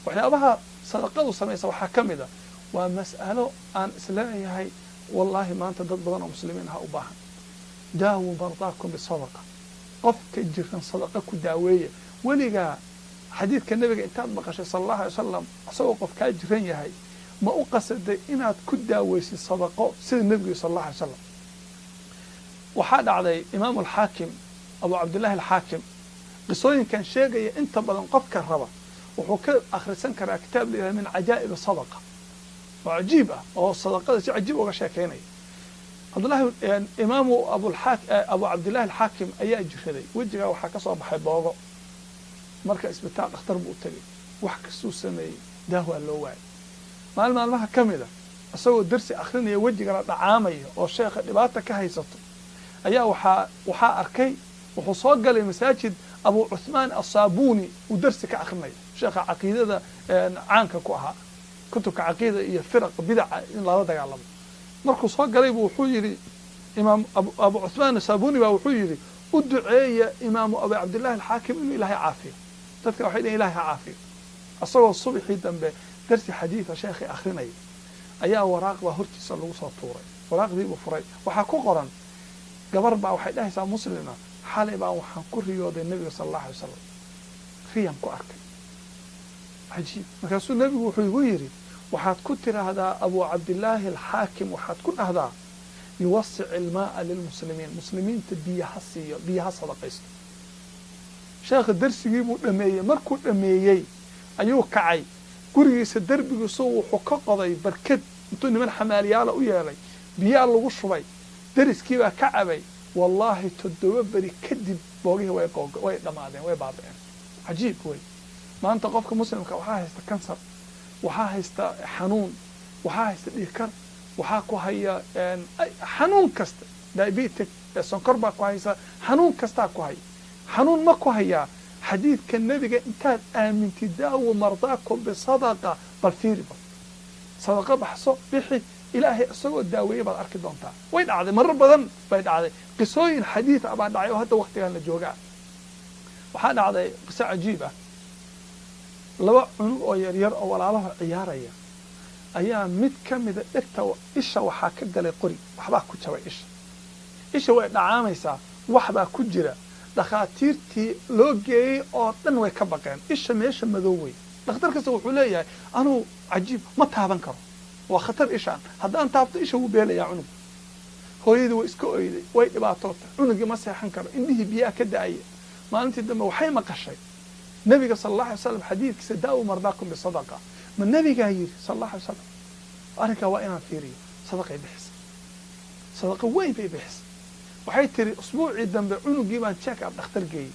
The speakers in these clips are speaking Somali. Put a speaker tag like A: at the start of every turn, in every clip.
A: waxyaabaha sadaqadu samaysa waxaa ka mid a waa mas'alo aan isleeyahay wallaahi maanta dad badan oo muslimiin ah u baahan daawu mardaakum bisadaqa qofka jiran sadaqa ku daaweeya weligaa xadiidka nabiga intaad maqashay sallallahu alayhi wasallam asagoo qof kaa jiran yahay ma u qasaday inaad ku daaweysid sadaqo sida nabiga sallallahu alayhi wasallam waxaa dhacday imaam al-Hakim Abu Abdullah al-Hakim qisooyinkan sheegaya inta badan qofka raba wuxuu ka akhrisan karaa kitaab leeyahay min ajaa'ib sadaqa oo cajiib ah oo sadaqada si cajiib uga sheekeynaya Abdullah imaam Abu Abdullah al-Hakim ayaa jiraday wajiga waxa ka soo baxay boogo marka isbitaal dhakhtar buu tagay wax ka soo sameeyay daawo loo waayay maalmaha kamida asagoo darsi akhrinaya wajiga la dhacaamay oo sheekha dhibaato ka haysato ayaa waxa arkay wuxuu soo galay masaajid Abu Uthman as-Sabuni uu darsi ka akhrinay sheekha aqeedada caanka ku ahaa kutubka aqeeda iyo firaq bid'a in la dagaalamo markuu soo galay wuxuu yiri imaam Abu Uthman as-Sabuni baa wuxuu yiri u duceeya imaam Abu Abdullah al-Hakim inuu ilaahay caafiyo dadka waxay leeyihiin ilaahay caafiyo asagoo subaxii dambe darsi xadiisa sheekhi akhrinay ayaa waraaqda hortiisa lagu soo tuuray waraaqdii uu furay waxa ku qoran gabar baa waxay dhahaysaa muslima xalay baa waxaan ku riyooday nabiga sallallahu alayhi wasallam riyan ku arkay cajiib markaasuu nabigu wuxuu igu yiri waxaad ku tiraahdaa Abu Abdullah al-Hakim waxaad ku dhahdaa yuwassi' al-maa'a lil-muslimiin muslimiinta biyaha siiyo biyaha sadaqaysto sheekh darsigii buu dhameeyay markuu dhameeyay ayuu kacay gurigiisa darbigiisu wuxuu ka qoday barkad intuu niman xamaaliyaal u yeelay biyaha lagu shubay dariskii baa ka cabay wallahi toddoba bari kadib boogihii way dhamaadeen way baabeen cajiib way maanta qofka muslimka waxa haysta kansar waxa haysta xanuun waxa haysta dhiikar waxa ku haya xanuun kasta diabetic sonkor baa ku haysa xanuun kasta ku haya xanuun ma ku haya xadiidka nabiga intaad aaminti daawo mardaakum bisadaqa bal fiiriba sadaqa baxso bixi ilaahay asagoo daaweeyay baad arki doontaa way dhacday marar badan bay dhacday qisooyin xadiis ah baa dhacay oo hadda waqtigan la joogaa waxaa dhacday qiso cajiib ah laba cunug oo yar yar oo walaalaha ciyaaraya ayaa mid kamida dhigta isha waxa ka galay qori waxba ku jabay isha way dhacaamaysaa waxba ku jira dhakhaatiirtii loo geeyay oo dhan way ka baqeen isha meesha madow way dhakhtarkaas wuxuu leeyahay anuu cajiib ma taaban karo waa khatar ishaan haddaan taabto isha wuu beelayaa cunug hooyadii way iska oyday way dhibaatootay cunugii ma seexan karo indhihii biyaha ka da'aya maalintii dambe waxay maqashay nabiga sallallahu alayhi wasallam xadiidkiisa daawu mardaakum bisadaqa ma nabiga yiri sallallahu alayhi wasallam arrinka waa inaan fiiriyo sadaqay bixis sadaqa way bay bixis waxay tiri usbuucii dambe cunugii baan check up dhakhtar geeyay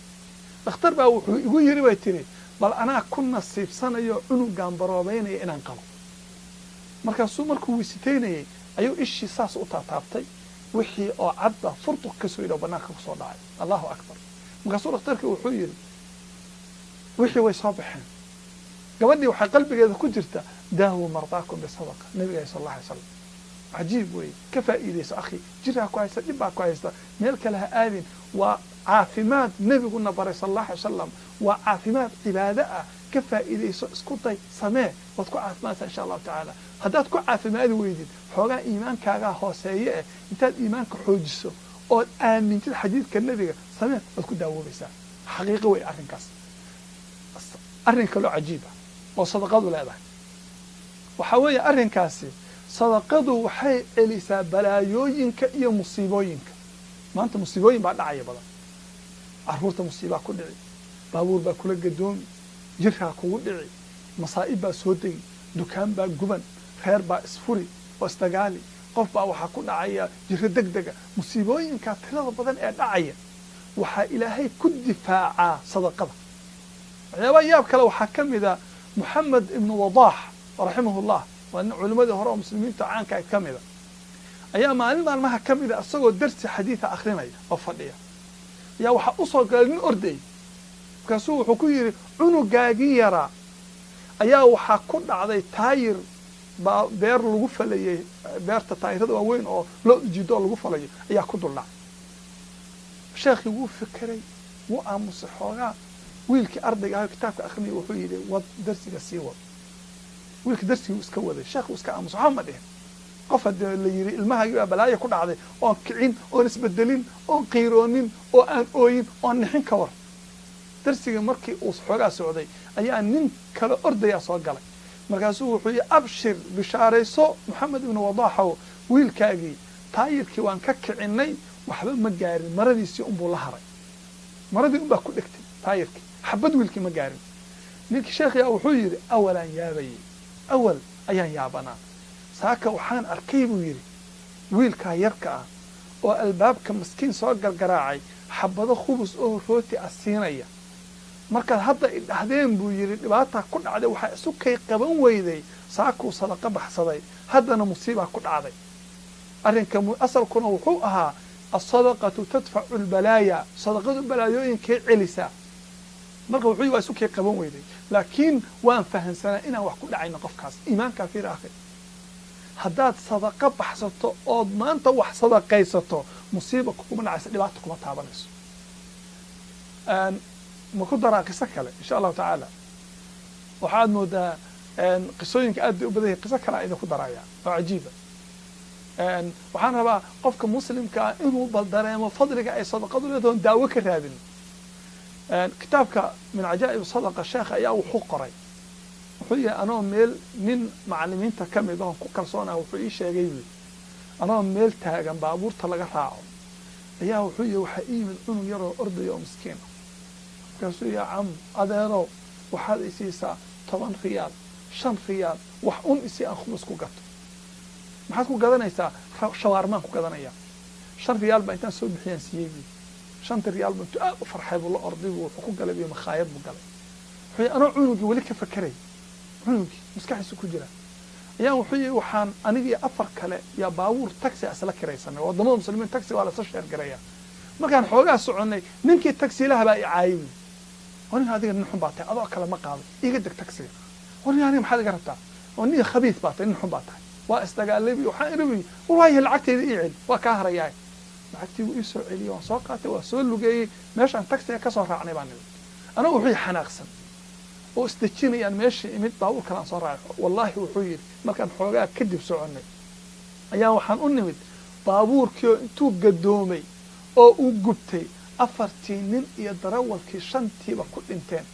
A: dhakhtar baa wuxuu igu yiri bay tiri bal anaa ku nasiibsanayo cunugan baroobeynaya inaan qabo markaasuu markuu wisiteynayay ayuu ishii saas u taataabtay wixii oo cadda furtuq ka soo yidho banaanka ku soo dhacay allahu akbar markaasuu dhakhtarkii wuxuu yiri wixii way soo baxeen gabadhii waxay qalbigeeda ku jirta daawo mardaakum bisadaqa nabiga sallallahu alayhi wasallam cajiib way ka faa'iideyso akhi jiraa ku haysta dhib baa ku haysta meel kale ha aadin waa caafimaad nabiguna baray sallallahu alayhi wasallam waa caafimaad cibaado ah ka faa'iideyso isku day samee wad ku caafimaadsa insha Allah ta'ala haddaad ku caafimaad weydid xoogaa iimaankaaga hooseeye intaad iimaanka xoojiso oo aamintid xadiidka nabiga samee wad ku daawoobaysaa xaqiiqo way arrinkaas arrin kale cajiib ah oo sadaqadu leedahay waxa weeye arrinkaasi sadaqadu waxay celisaa balaayooyinka iyo musiibooyinka maanta musiibooyin baa dhacaya badan carruurta musiibaa ku dhici baabuur baa kula gadoomi jirkaa kugu dhici masaa'ib baa soo degi dukaan baa guban reer baa isfuri oo isdagaali qof baa waxaa ku dhacaya jiro degdega musiibooyinka tirada badan ee dhacaya waxaa ilaahay ku difaacaa sadaqada waxyaaba yaab kale waxaa ka mid ah Muhammad ibn Wadaax rahimahullah وأن علماء هراء المسلمين تعان كاملة أيام مالمها كاملة أصدقوا درس حديث آخرين أفضلية يا وح أصل قالين أردي كسوه حكير عنو جاجيرا أيا وح كل عضي تاير بير الغفة لي بير تاير هذا وين أو لا جدال الغفة لي أيا كل الله شيخ يقول فكري وأمس حاجة wiilkii ardayga ah kitaabka akhrinaya wuxuu yidhi wad darsiga sii wad wiilka darsigii iska waday sheekhu iska aamus waxba ma dhihin qof haddii la yidhi ilmahagii baa balaayo ku dhacday oon kicin oon isbedelin oon qiiroonin oo aan ooyin oon nixin ka war darsigii markii uu xoogaa socday ayaa nin kale ordayaa soo galay markaasuu wuxuu yidhi abshir bishaarayso maxamed ibnu wadaaxow wiilkaagii taayirkii waan ka kicinay waxba ma gaarin maradiisii unbuu la haray maradii unbaa ku dhegtay taayirkii xabad wiilkii ma gaarin ninkii sheekhiyaa wuxuu yidhi awalaan yaabayey awal ayaan yaabanaa saaka waxaan arkay buu yidhi wiilkaa yarka ah oo albaabka maskiin soo gargaraacay xabado khubus oo rooti ah siinaya markaad hadda idhahdeen buu yidhi dhibaataa ku dhacday waxaa isu kay qaban weyday saakuu sadaqa baxsaday haddana musiibaa ku dhacday arrinka asalkuna wuxuu ahaa asadaqatu tadfacu albalaaya sadaqadu balaayooyinkay celisaa marka wuxuu waa isu kay qaban weyday laakiin waan fahansanaa inaan wax ku dhacayno qofkaas iimaankaa fiir akhi haddaad sadaqa baxsato ood maanta wax sadaqaysato musiiba kuma dhacaysa dhibaata kuma taabanayso ma ku daraa qiso kale insha allahu tacaala waxaad moodaa qisooyinka aad bay u badan yahay qiso kale idinku daraya oo cajiiba waxaan rabaa qofka muslimka ah inuu bal dareemo fadliga ay sadaqadu leedahay daawo ka raadin kitaabka min cajaa'ib sadaqa sheekh ayaa wuxuu qoray wuxuu yahay anoo meel nin macallimiinta ka mid ah ku kalsoonaa wuxuu ii sheegay anoo meel taagan baabuurta laga raaco ayaa wuxuu yahay waxaa ii yimid cunug yaroo ordaya oo miskiin ah markaasuu yaa cam adeerow waxaad isiisaa 10 riyaal 5 riyaal wax un isii aan khubus ku gato maxaad ku gadanaysaa shawaarmaan ku gadanaya 5 riyaal baa intaan soo bixiyaan siiyey 5 riyaal baa intuu aad u farxay buu la orday wuxuu ku galay iyo makhaayad buu galay wuxuu anoo cunugii weli ka fakeray cunugii maskaxdiisu ku jira ayaa wuxuu yahay waxaan anigii 4 kale yaa baabuur taxi asla kiraysanay wadamada muslimiin taxi waa la soo sheer gareeyaa markaan xoogaa soconay ninkii taxi laha baa i caayay aniga adiga nin xun baa tahay adoo kale ma qaado iga deg taxi aniga maxaad iga rabtaa aniga khabiis baa tahay nin xun baa tahay waa isdagaalay waxaan irabi wallahi lacagteeda ii celi waa ka harayaa lacagtii uu soo celiyay waan soo qaatay waa soo lugeeyay meeshaan taxi ka soo raacnay baan nidhi anagu wuxuu xanaaqsan oo isdajinayaan meeshii imid baabuur kale aan soo raacay wallahi wuxuu yidhi markaan xoogaa kadib soconay ayaa waxaan u nimid baabuurkii intuu gadoomay oo uu gubtay 4 nin iyo darawalkii 5 ku dhinteen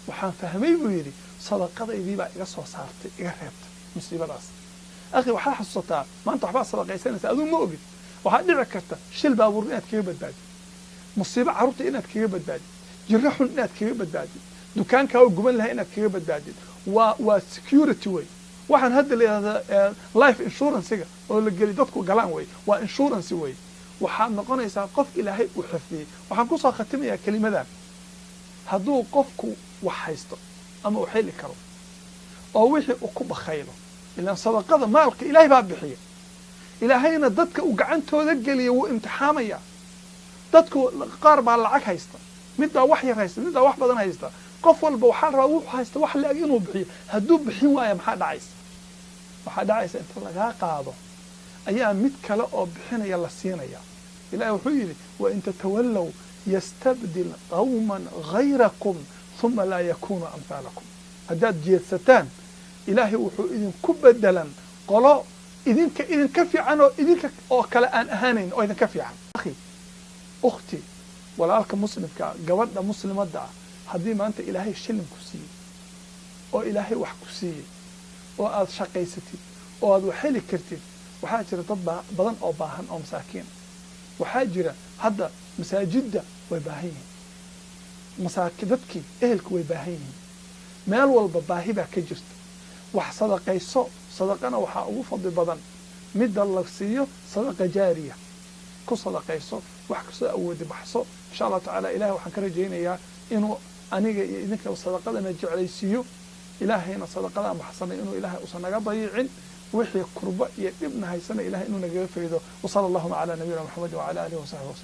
A: waxaan fahmay buu yidhi sadaqadaydii baa iga soo saartay iga reebtay musiibadaas akhi waxaa xasuusataa maanta waxbaa sadaqaysanaysa aduu ma ogid waxaa dhici karta shil baabuur inaad kaga badbaadi musiibo carruurta inaad kaga badbaadi jirro xun inaad kaga badbaadi dukaankaa oo guban lahaa inaad kaga badbaadid waa security way waxaan hadda leeyahay life insurance-ga oo la geli dadku galaan way waa insurance way waxaad noqonaysaa qof ilaahay u xifdiyey waxaan ku soo khatimayaa kelimadan hadduu qofku wax haysto ama uu xili karo oo wixii uu ku bakhaylo ilaan sadaqada maalka ilaahay baa bixiya ilaahayna dadka uu gacantooda geliya wuu imtixaamaya dadku qaar baa lacag haysta mid baa wax yar haysta mid baa wax badan haysta qof walba waxaa rabaa wuxuu haysta wax la-eg inuu bixiyo hadduu bixin waaya maxaa dhacaysa waxaa dhacaysa inta lagaa qaado ayaa mid kale oo bixinaya la siinaya ilaahay wuxuu yidhi wain tatawallow yastabdil qawman hayrakum uma laa yakuunu amhaalakum haddaad jeedsataan ilaahay wuxuu idinku bedelan qolo idinka fiican oo idinka oo kale aan ahaanayn oo idinka fiican akhi ukhti walaalka muslimka gabadha muslimadda ah haddii maanta ilaahay shilin ku siiyey oo ilaahay wax ku siiyey oo aad shaqaysatid oo aad wax heli kartid waxaa jira dad badan oo baahan oo masaakiin waxaa jira hadda masaajidda way baahan yihiin dadkii ehelku way baahan yihiin meel walba baahi baa ka jirta wax sadaqayso sadaqana waxaa ugu fadli badan midda la siiyo sadaqa jaariya ku sadaqayso wax kasoo awoodi baxso insha allahu tacaala ilahay waxaan ka rajaynayaa inuu aniga iyo idinka sadaqadana jeclaysiiyo ilaahayna sadaqadaan baxsanay inuu ilaahay usan naga dayicin wixii kurba iyo dhibna haysana ilahay inuu nagaga faydo wasala allahuma calaa nabiyina maxamed wacala alihi wasaxbi wasallam